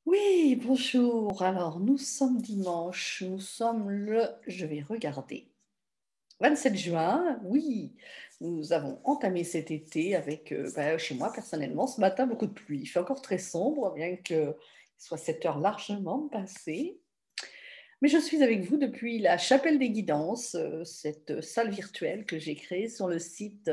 Oui, bonjour. Alors, nous sommes dimanche. Nous sommes je vais regarder, 27 juin. Oui, nous avons entamé cet été avec, chez moi personnellement, ce matin, beaucoup de pluie. Il fait encore très sombre, bien qu'il soit 7 heures largement passées. Mais je suis avec vous depuis la Chapelle des Guidances, cette salle virtuelle que j'ai créée sur le site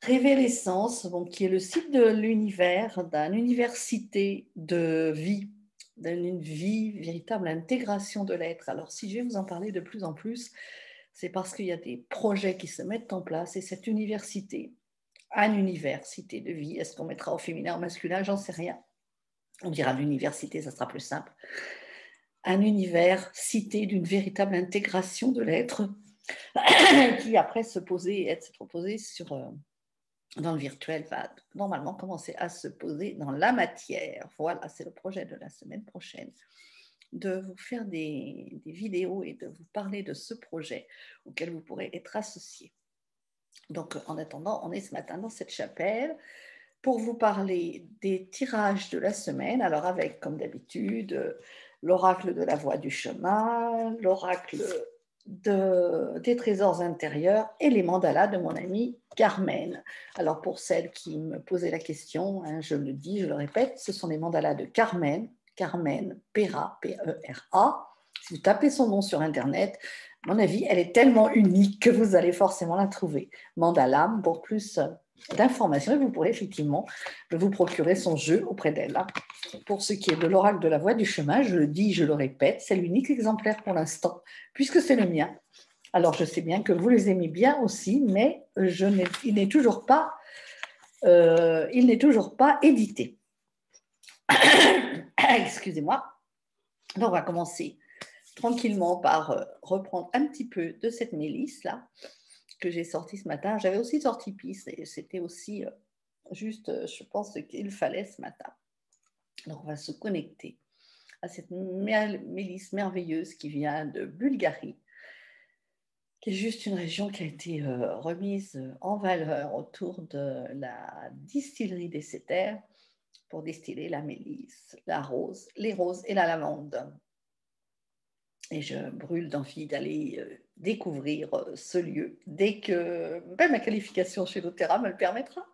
Révélessence, donc, qui est le site de l'univers, d'une université de vie, d'une vie, véritable intégration de l'être. Alors, si je vais vous en parler de plus en plus, c'est parce qu'il y a des projets qui se mettent en place et cette université, une université de vie, est-ce qu'on mettra au féminin, au masculin, j'en sais rien. On dira l'université, ça sera plus simple. Un univers cité d'une véritable intégration de l'être qui après se poser, être posé dans le virtuel, va normalement commencer à se poser dans la matière. Voilà, c'est le projet de la semaine prochaine, de vous faire des vidéos et de vous parler de ce projet auquel vous pourrez être associé. Donc, en attendant, on est ce matin dans cette chapelle pour vous parler des tirages de la semaine, alors avec, comme d'habitude, l'oracle de la voie du chemin, l'oracle des trésors intérieurs et les mandalas de mon amie Carmen. Alors pour celles qui me posaient la question, je le dis, je le répète, ce sont les mandalas de Carmen, Carmen Pera, P-E-R-A. Si vous tapez son nom sur Internet, à mon avis, elle est tellement unique que vous allez forcément la trouver. Mandala, pour plus d'informations, et vous pourrez effectivement vous procurer son jeu auprès d'elle. Pour ce qui est de l'oracle de la voie du chemin, je le dis, je le répète, c'est l'unique exemplaire pour l'instant, puisque c'est le mien. Alors, je sais bien que vous les aimez bien aussi, mais il n'est toujours pas édité. Excusez-moi. Donc, on va commencer tranquillement par reprendre un petit peu de cette mélisse là que j'ai sortie ce matin. J'avais aussi sorti Pisse et c'était aussi juste, je pense, ce qu'il fallait ce matin. Donc, on va se connecter à cette mélisse merveilleuse qui vient de Bulgarie, qui est juste une région qui a été remise en valeur autour de la distillerie des Cétères pour distiller la mélisse, la rose, les roses et la lavande. Et je brûle d'envie d'aller découvrir ce lieu dès que ma qualification chez doTERRA me le permettra.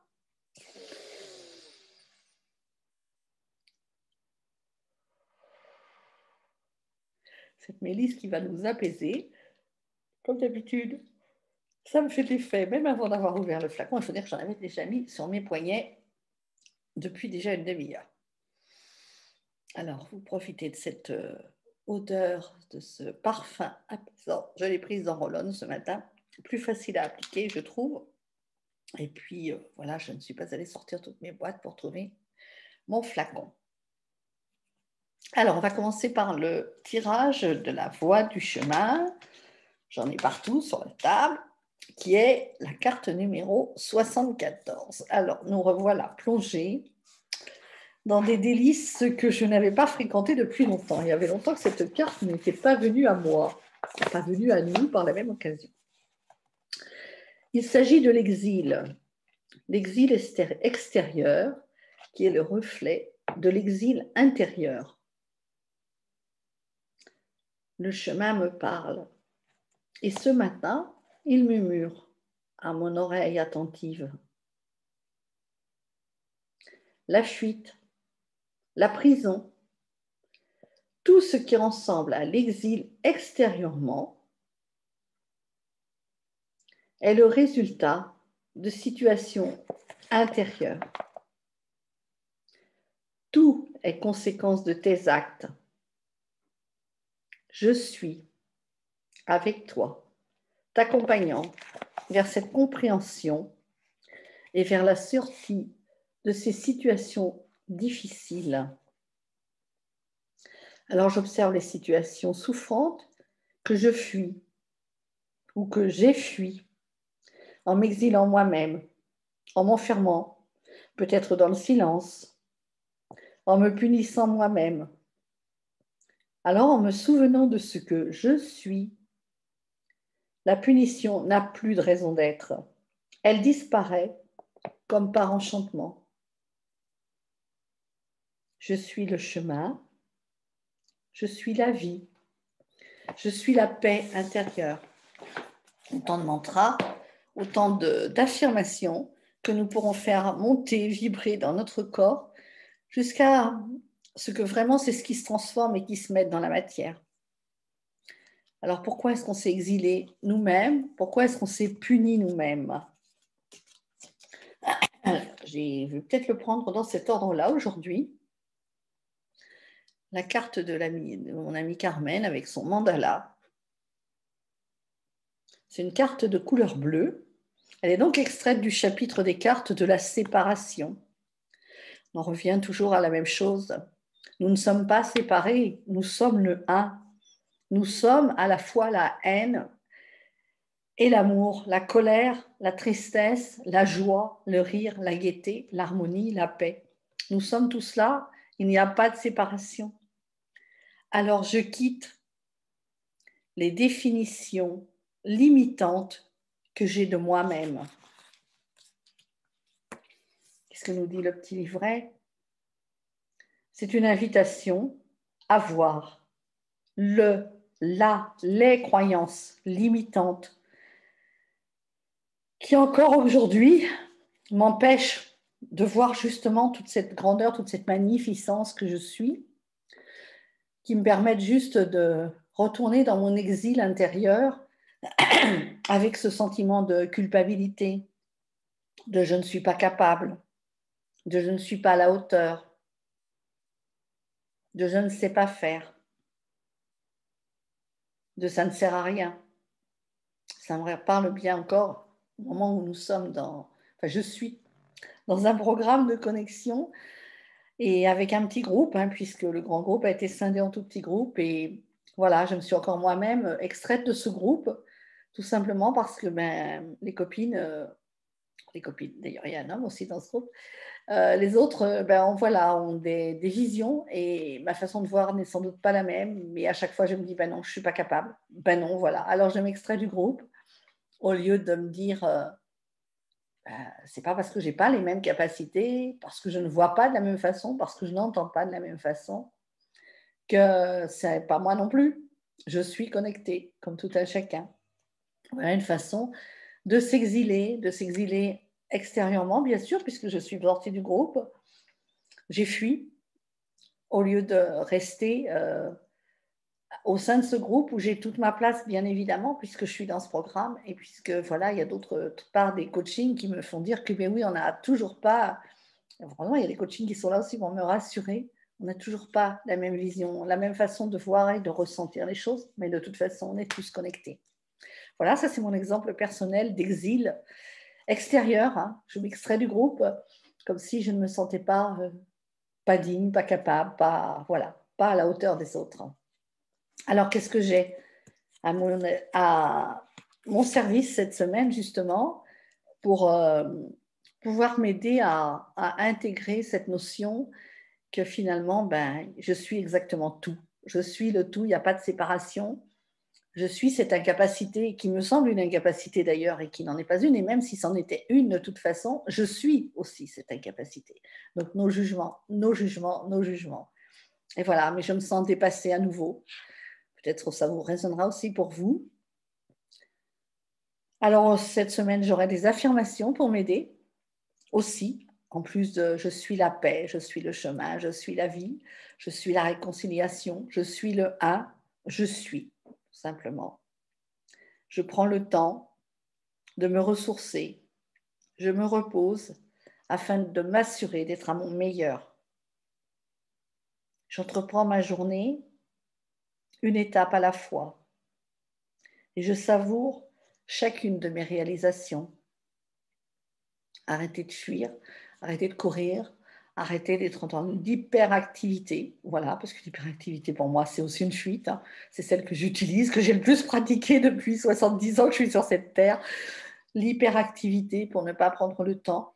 Cette mélisse qui va nous apaiser, comme d'habitude. Ça me fait effet, même avant d'avoir ouvert le flacon. Il faut dire que j'en avais déjà mis sur mes poignets depuis déjà une demi-heure. Alors, vous profitez de cette odeur, de ce parfum apaisant. Je l'ai prise dans Roll-On ce matin. Plus facile à appliquer, je trouve. Et puis, voilà, je ne suis pas allée sortir toutes mes boîtes pour trouver mon flacon. Alors, on va commencer par le tirage de la voie du chemin. J'en ai partout sur la table, qui est la carte numéro 74. Alors, nous revoilà plongés dans des délices que je n'avais pas fréquentées depuis longtemps. Il y avait longtemps que cette carte n'était pas venue à moi, pas venue à nous par la même occasion. Il s'agit de l'exil extérieur, qui est le reflet de l'exil intérieur. Le chemin me parle. Et ce matin, il murmure à mon oreille attentive. La fuite, la prison, tout ce qui ressemble à l'exil extérieurement est le résultat de situations intérieures. Tout est conséquence de tes actes. Je suis avec toi, t'accompagnant vers cette compréhension et vers la sortie de ces situations difficiles. Alors j'observe les situations souffrantes que je fuis ou que j'ai fui en m'exilant moi-même, en m'enfermant, peut-être dans le silence, en me punissant moi-même. Alors en me souvenant de ce que je suis, la punition n'a plus de raison d'être. Elle disparaît comme par enchantement. Je suis le chemin, je suis la vie, je suis la paix intérieure. Autant de mantras, autant d'affirmations que nous pourrons faire monter, vibrer dans notre corps jusqu'à ce que vraiment c'est ce qui se transforme et qui se mette dans la matière. Alors pourquoi est-ce qu'on s'est exilé nous-mêmes? Pourquoi est-ce qu'on s'est puni nous-mêmes? Je vais peut-être le prendre dans cet ordre-là aujourd'hui. La carte de mon amie Carmen avec son mandala. C'est une carte de couleur bleue. Elle est donc extraite du chapitre des cartes de la séparation. On revient toujours à la même chose. Nous ne sommes pas séparés, nous sommes le un. Nous sommes à la fois la haine et l'amour, la colère, la tristesse, la joie, le rire, la gaieté, l'harmonie, la paix. Nous sommes tous là, il n'y a pas de séparation. Alors je quitte les définitions limitantes que j'ai de moi-même. Qu'est-ce que nous dit le petit livret? C'est une invitation à voir les croyances limitantes qui encore aujourd'hui m'empêchent de voir justement toute cette grandeur, toute cette magnificence que je suis, qui me permettent juste de retourner dans mon exil intérieur avec ce sentiment de culpabilité, de je ne suis pas capable, de je ne suis pas à la hauteur, de je ne sais pas faire, de ça ne sert à rien. Ça me parle bien encore au moment où nous sommes je suis dans un programme de connexion et avec un petit groupe, puisque le grand groupe a été scindé en tout petits groupes. Et voilà, je me suis encore moi-même extraite de ce groupe, tout simplement parce que les copines, d'ailleurs il y a un homme aussi dans ce groupe, les autres ont des visions et ma façon de voir n'est sans doute pas la même, mais à chaque fois je me dis non, je ne suis pas capable, non, voilà. Alors je m'extrais du groupe au lieu de me dire c'est pas parce que j'ai pas les mêmes capacités, parce que je ne vois pas de la même façon, parce que je n'entends pas de la même façon, que c'est pas moi non plus. Je suis connectée, comme tout un chacun. Voilà une façon de s'exiler extérieurement, bien sûr, puisque je suis sortie du groupe. J'ai fui au lieu de rester au sein de ce groupe où j'ai toute ma place, bien évidemment, puisque je suis dans ce programme et puisque voilà, il y a d'autres parts des coachings qui me font dire que oui, on n'a toujours pas. Vraiment, il y a des coachings qui sont là aussi pour me rassurer. On n'a toujours pas la même vision, la même façon de voir et de ressentir les choses, mais de toute façon, on est tous connectés. Voilà, ça c'est mon exemple personnel d'exil extérieur. Je m'extrais du groupe comme si je ne me sentais pas digne, pas capable, pas à la hauteur des autres. Alors, qu'est-ce que j'ai à mon service cette semaine, justement, pour pouvoir m'aider à intégrer cette notion que finalement, je suis exactement tout. Je suis le tout, il n'y a pas de séparation. Je suis cette incapacité, qui me semble une incapacité d'ailleurs, et qui n'en est pas une, et même si c'en était une de toute façon, je suis aussi cette incapacité. Donc nos jugements, nos jugements, nos jugements. Et voilà, mais je me sens dépassée à nouveau. Peut-être ça vous résonnera aussi pour vous. Alors, cette semaine, j'aurai des affirmations pour m'aider aussi. En plus de je suis la paix, je suis le chemin, je suis la vie, je suis la réconciliation, je suis le un, je suis, simplement. Je prends le temps de me ressourcer, je me repose afin de m'assurer d'être à mon meilleur. J'entreprends ma journée une étape à la fois et je savoure chacune de mes réalisations. Arrêtez de fuir, arrêtez de courir, arrêtez d'être dans l'hyperactivité. Voilà, parce que l'hyperactivité, pour moi, c'est aussi une fuite. C'est celle que j'utilise, que j'ai le plus pratiquée depuis 70 ans que je suis sur cette terre. L'hyperactivité pour ne pas prendre le temps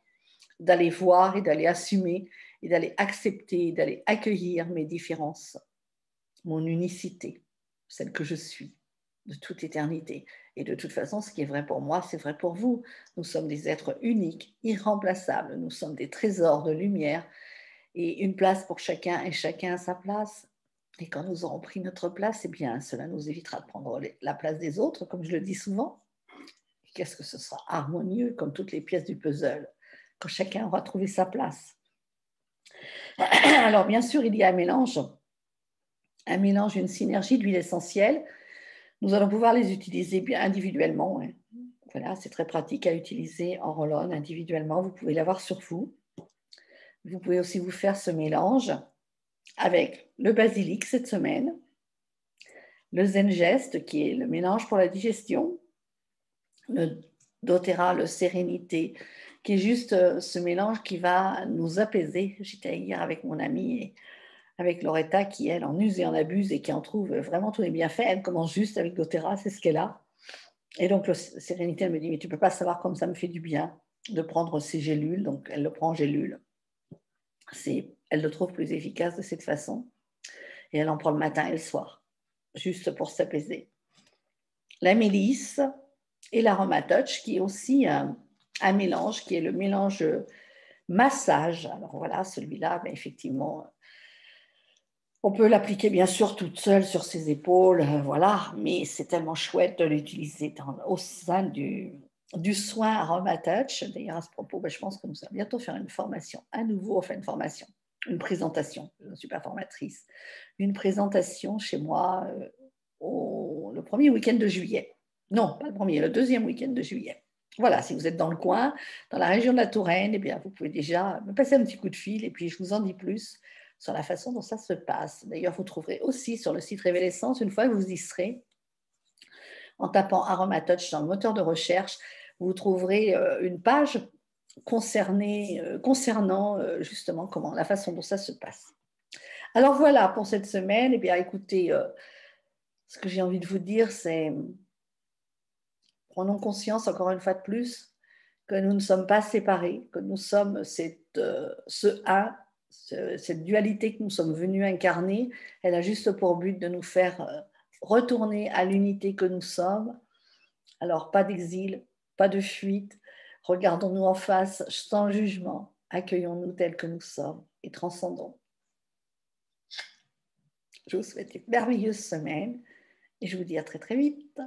d'aller voir et d'aller assumer et d'aller accepter, d'aller accueillir mes différences, mon unicité, celle que je suis. de toute éternité. Et de toute façon, ce qui est vrai pour moi, c'est vrai pour vous. Nous sommes des êtres uniques, irremplaçables. Nous sommes des trésors de lumière et une place pour chacun et chacun à sa place. Et quand nous aurons pris notre place, eh bien, cela nous évitera de prendre la place des autres, comme je le dis souvent. Qu'est-ce que ce sera harmonieux comme toutes les pièces du puzzle, quand chacun aura trouvé sa place. Alors, bien sûr, il y a un mélange, une synergie d'huiles essentielles. Nous allons pouvoir les utiliser bien individuellement. Hein. Voilà, c'est très pratique à utiliser en roll-on individuellement. Vous pouvez l'avoir sur vous. Vous pouvez aussi vous faire ce mélange avec le basilic cette semaine, le Zengest, qui est le mélange pour la digestion, le doTERRA, le sérénité, qui est juste ce mélange qui va nous apaiser. J'étais hier avec mon amie et avec Loretta qui, elle, en use et en abuse et qui en trouve vraiment tous les bienfaits. Elle commence juste avec doTERRA, c'est ce qu'elle a. Et donc, le sérénité, elle me dit, mais tu ne peux pas savoir comme ça me fait du bien de prendre ces gélules. Donc, elle le prend en gélule. Elle le trouve plus efficace de cette façon. Et elle en prend le matin et le soir, juste pour s'apaiser. La mélisse et l'aromatouch, qui est aussi un mélange, qui est le mélange massage. Alors voilà, celui-là, ben, effectivement, on peut l'appliquer bien sûr toute seule sur ses épaules, voilà, mais c'est tellement chouette de l'utiliser au sein du soin aromatouch. D'ailleurs, à ce propos, ben, je pense que nous allons bientôt faire une formation, à nouveau, enfin une formation, une présentation, je ne suis pas formatrice, une présentation chez moi le premier week-end de juillet. Non, pas le premier, le deuxième week-end de juillet. Voilà, si vous êtes dans le coin, dans la région de la Touraine, eh bien, vous pouvez déjà me passer un petit coup de fil et puis je vous en dis plus sur la façon dont ça se passe. D'ailleurs, vous trouverez aussi sur le site Révélessence, une fois que vous y serez, en tapant Aromatouch dans le moteur de recherche, vous trouverez une page concernant justement la façon dont ça se passe. Alors voilà pour cette semaine. Eh bien, écoutez, ce que j'ai envie de vous dire, c'est prenons conscience encore une fois de plus que nous ne sommes pas séparés, que nous sommes ce un, cette dualité que nous sommes venus incarner. Elle a juste pour but de nous faire retourner à l'unité que nous sommes. Alors, pas d'exil, pas de fuite. Regardons-nous en face sans jugement. Accueillons-nous tels que nous sommes et transcendons. Je vous souhaite une merveilleuse semaine et je vous dis à très très vite.